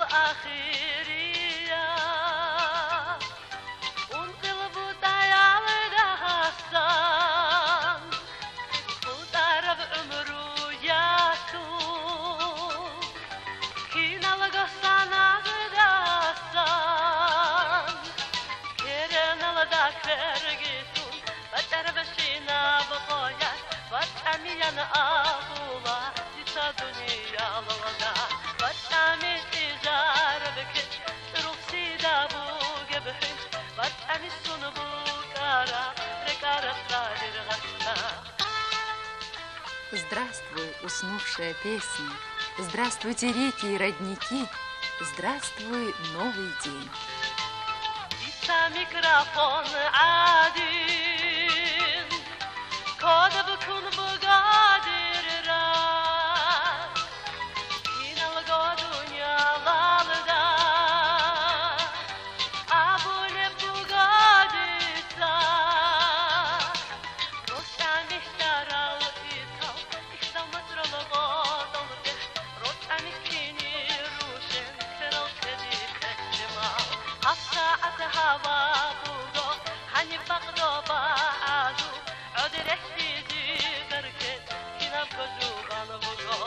الآخرية وانقلبوا ديال دهستان وضرب عمرو ياسو كينا لقصانا قدستان كيرنا لداك فرقيتون بترب شينا بقويات بتعميان أبولا جيتا دنيا لولا بتعمي تجارة بكت روح سيدا بوق بحج بتعمي سنو بوكارا ركارا طاهر غستا. Здравствуй, уснувшая песня, здравствуйте реки и родники, здравствуй, новый день. ميكروفون عادين كود بكون بقادر راس هنا لقى دنيا لالدا أبوني بقادر ساس روشا مهتارا وإيطال إخسا مصر لغاطل بح روشا مكيني روشن كرل كدي خشمال حفصة هوا بودو هني بقدو بعدو عود رحتي دركت كنا بجو غنبغو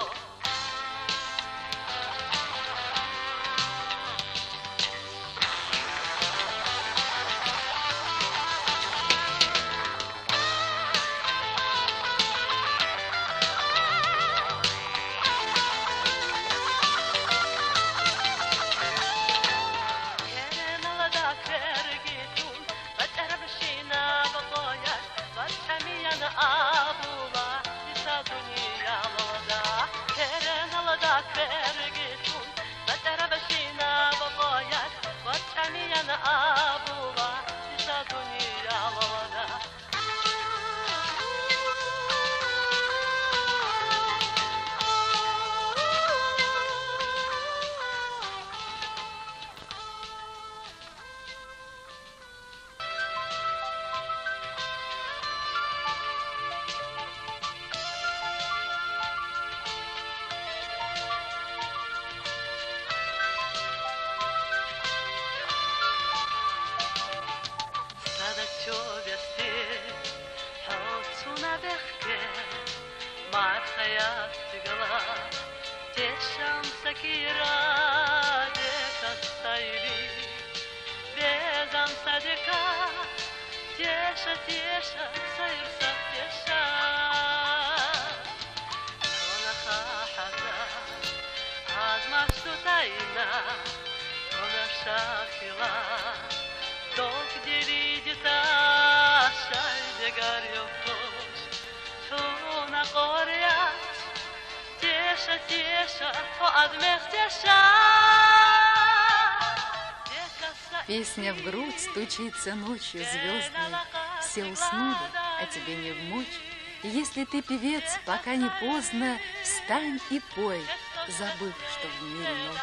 Песня в грудь стучится ночью звездной. Все уснули, а тебе не вмочь. Если ты певец, пока не поздно, встань и пой, забыв, что в мире ночь.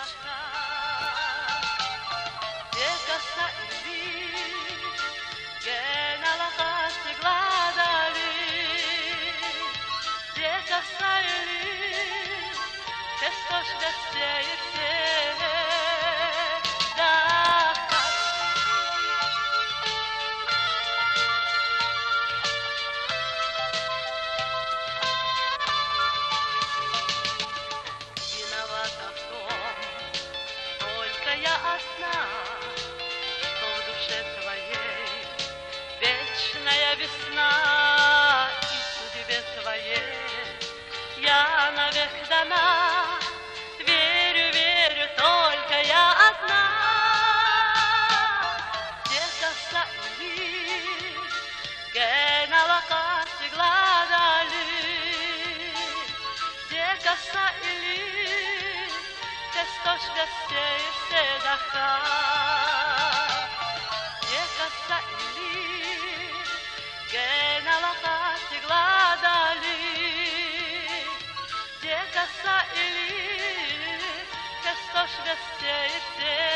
Весна и судьбе твоей я навек дана, верю, верю, только я одна. Декаса или геналака сигладали, декаса или тестош весей седаха, декаса или геналака сигладали, декаса или тестош весей седаха.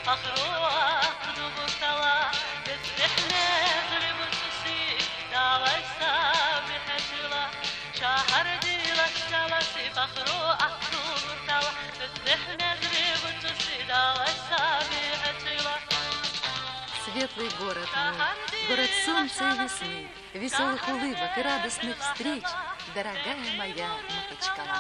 فخروع دبر تلا بتحنا ضرب السوسي داوي سابح جلا شهر دي للسلاسي فخروع دبر تلا بتحنا ضرب السوسي داوي سابح جلا. Светлый город мой, город солнца и весны, веселых улыбок и радостных встреч, дорогая моя Махачкала.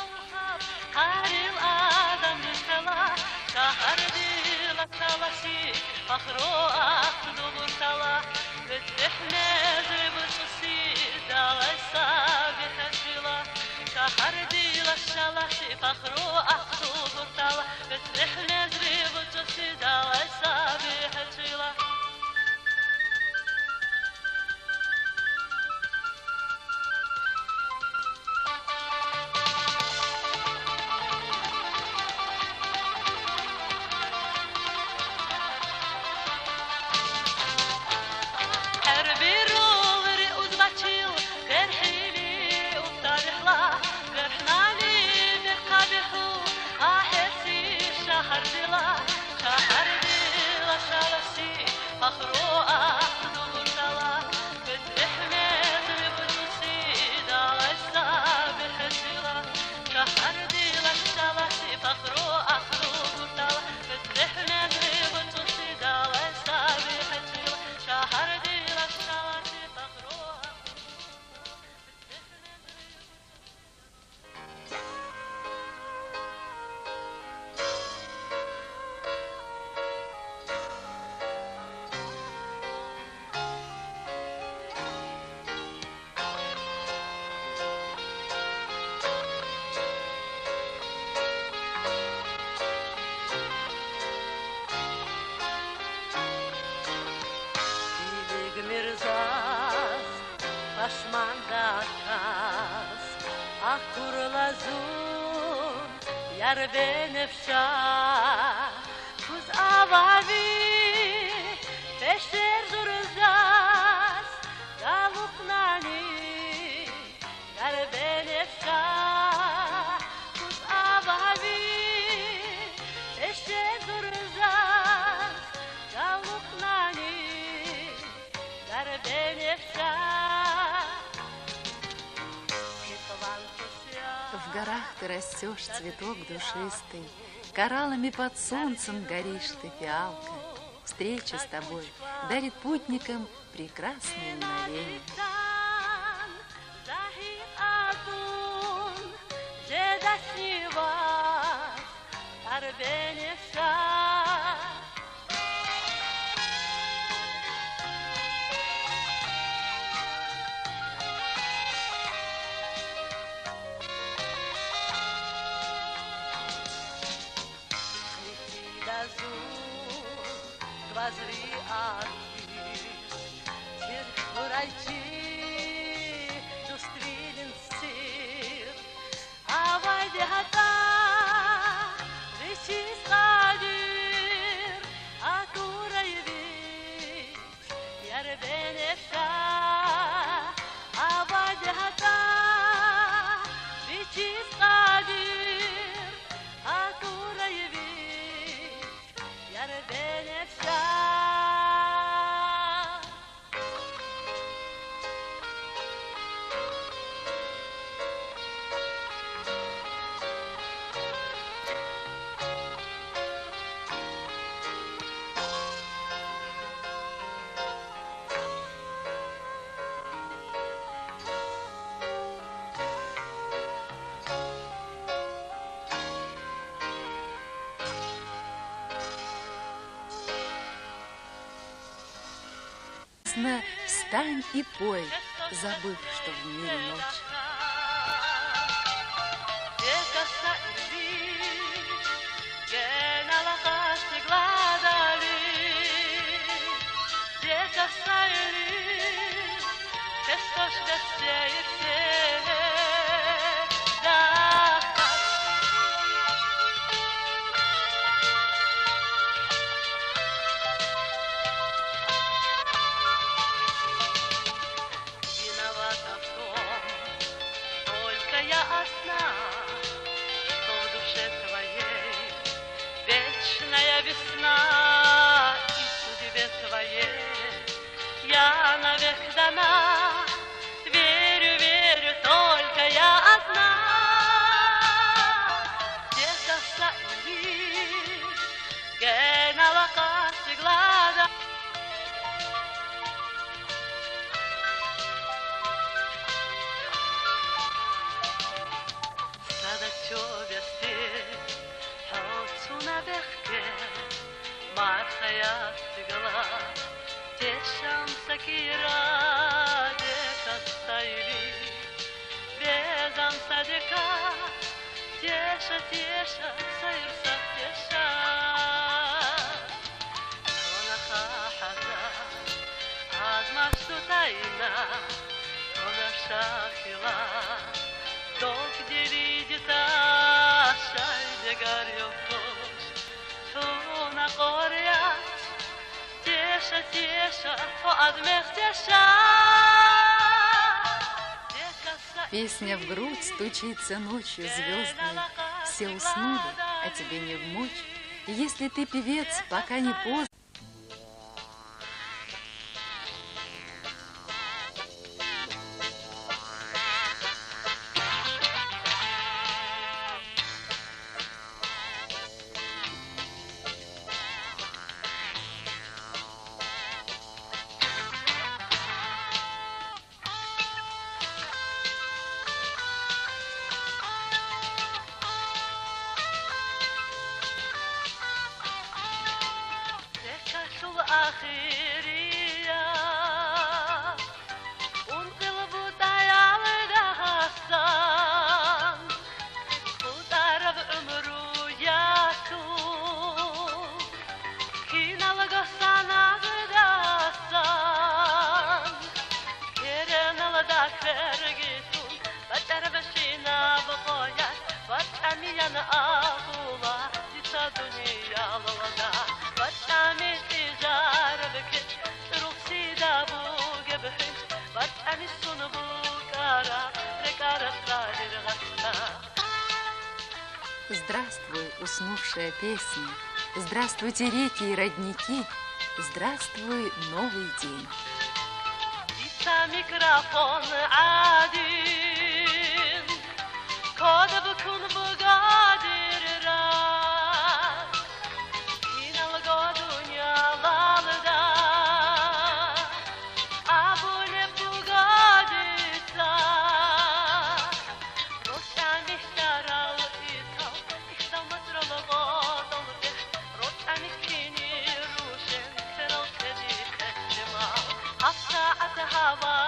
Yar benefşa kuz avavi peşer duruzas galuknani yar benefşa kuz avavi peşer duruzas galuknani yar benefşa. В горах ты растешь, цветок душистый, кораллами под солнцем горишь ты, фиалка. Встреча с тобой дарит путникам прекрасные мгновения. Возри архив, терпурайчи, дустрилин сир, авай дехата, речи стадир, атураевич, ярбенеша, авай дехата, речи стадир, атураевич, ярбенеша. Встань и пой, забыв, что в мире ночь. Что в душе твоей вечная весна. дана. Верю, верю, только я одна. Где-то стоит генала глаза. Садачо весте, холцуна бехке, мархая сигала, тешам сакира, дека стайли, безам садека, теша, теша, сайрса теша. Тонаха хаза, азмашту тайна, тонаша хила. Долг где видит шайде горёвош, туна корят, теша, теша, поадмех теша. Песня в грудь стучится ночью звездной. Все уснули, а тебе не вмочь. Если ты певец, пока не поздно. الآخرية ونقلب ضياع دهستان وضرب عمرو ياسو كينا لقصانا دهستان كيرنا لداك فرقيتون بترب شينا بقايات بتعمينا أغولا ديتا دنيا للدا بتعمي Здравствуй, уснувшая песня, здравствуйте, реки и родники, здравствуй, новый день. ميكروفون عادين كود بكون بقادر راس هنا لقى دنيا لالدا أبوني بقادر ساس روشا مشترى وإيطا إختا مصر لغاضل بح روشا مكيني روشن كرل كدي خشما هفتا هوا